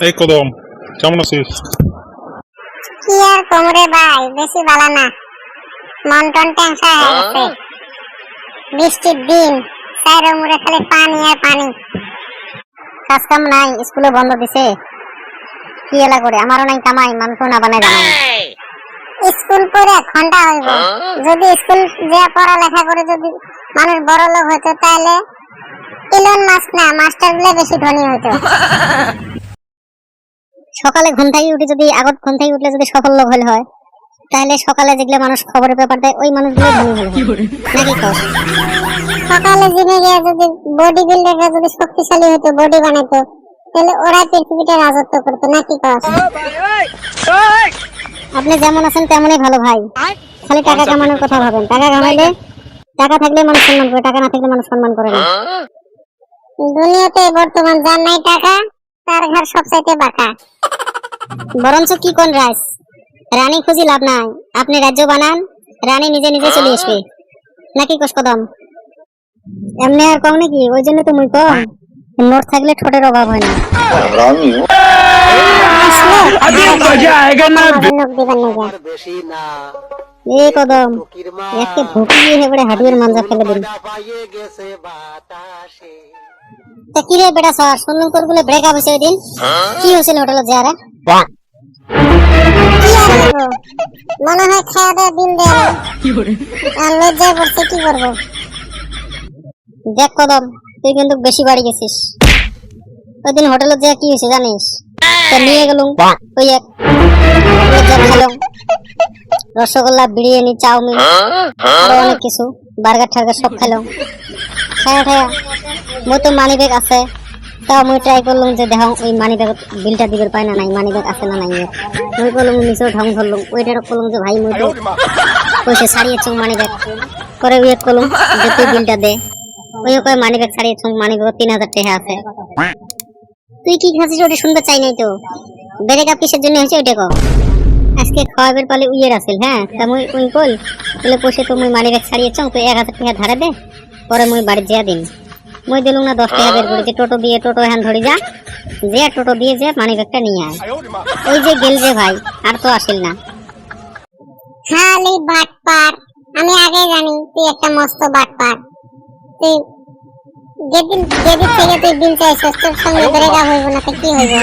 এই কদম, কেমন আছিস? কি আর কোমরে ভাই, বেশি ভালো না। মন টন টেনশন হয়ে গেছে। বৃষ্টির দিন, চাইরো মুড়ে খালি পানি আর পানি। কাজ কাম নাই, স্কুলে বন্ধ দিছে। কি এলা করে, আমারও নাই কামাই, মাংস না বানাই জানাই। স্কুল পড়ে ঘন্টা হইব। যদি স্কুল যে পড়ালেখা করে যদি মানুষ বড় লোক হতো, তাহলে ইলন মাস্ক না, মাস্টার গুলো বেশি ধনী হতো। সকালে ঘুম থেকে উঠে যদি আগত ঘুম থেকে উঠলে যদি সফল লোক হলে হয়, তাহলে সকালে যেগুলো মানুষ খবরের পেপার দেয় ওই মানুষগুলো ধনী হলে নাকি কস? সকালে জিমে গিয়ে যদি বডি বিল্ডাররা যদি শক্তিশালী হতো, বডি বানাতো, তাহলে ওরা পৃথিবীটা রাজত্ব করতো নাকি কস? আপনি যেমন আছেন তেমনই ভালো ভাই। খালি টাকা কামানোর কথা ভাবেন। টাকা কামাইলে, টাকা থাকলে মানুষ সম্মান করে, টাকা না থাকলে মানুষ সম্মান করে না। দুনিয়াতে বর্তমান যার নাই টাকা, তার ঘর সবচাইতে বাঁকা। বরঞ্চ কি কোন রাজ, রানী খুঁজি লাভ নাই। আপনি রাজ্য বানান, রানী নিজে নিজে চলে আসবে নাকি কস কদম? এমনি আর কম নাকি? ওই জন্য তো মুই কম, নোট থাকলে ঠোঁটের অভাব হয় না। এই কদম, একে ভুকিয়ে হেবড়ে হাডুয়ের মাঞ্জা ফেলে দিন। তা কি রে বেটা স্যার, শুনলাম তোর বলে ব্রেকআপ হয়েছে ওই দিন। কি হয়েছিল হোটেলে যারা? মনে হয় খাওয়া দাওয়া দিন দেয় আর লজ্জায় পড়ছে, কি করবো? দেখ কদম, তুই কিন্তু বেশি বাড়ি গেছিস। ওই দিন হোটেলে যা কি হয়েছে জানিস? তা নিয়ে গেলুম ওই এক খেলাম রসগোল্লা, বিরিয়ানি, চাউমিন, আরো অনেক কিছু, বার্গার টার্গার সব খেলাম। খায়া খায়া মই তো মানি ব্যাগ আছে, তাও মই ট্রাই করলাম যে দেখ ওই মানি ব্যাগ বিলটা দিবে পায় না নাই, মানি ব্যাগ আছে না নাই। মই করলাম নিচেও ঢং ধরলাম, ওইটার করলাম যে ভাই মই তো পয়সা ছাড়িয়েছ মানি ব্যাগ করে ওয়েট করলাম যে তুই বিলটা দে। ওই কয় মানি ব্যাগ ছাড়িয়েছ, মানি ব্যাগ 3000 টাকা আছে। তুই কি খাচ্ছিস ওটা শুনতে চাই নাই তো। ব্রেকআপ কিসের জন্য হয়েছে ওইটা কও। আজকে খাওয়াবের পালে উইয়ের আসিল, হ্যাঁ তা মুই ওই কল বলে পয়সা তো মুই মানি ব্যাগ ছাড়িয়েছ, তুই 1000 টাকা ধারে দে, পরে মুই বাড়ি যা দিন। মই দিলুম না 10 টাকা বের করেছি, টোটো দিয়ে, টোটো হ্যান ধরে যা, যে টোটো দিয়ে যে মানি ব্যাগটা নিয়ে আয়। ওই যে গেল যে ভাই, আর তো আসিল না। খালি বাটপার, আমি আগে জানি তুই একটা মস্ত বাটপার। তুই যেদিন থেকে তুই দিন চাইছিস, তোর সঙ্গে ব্রেকআপ হইব না তো কি হইব?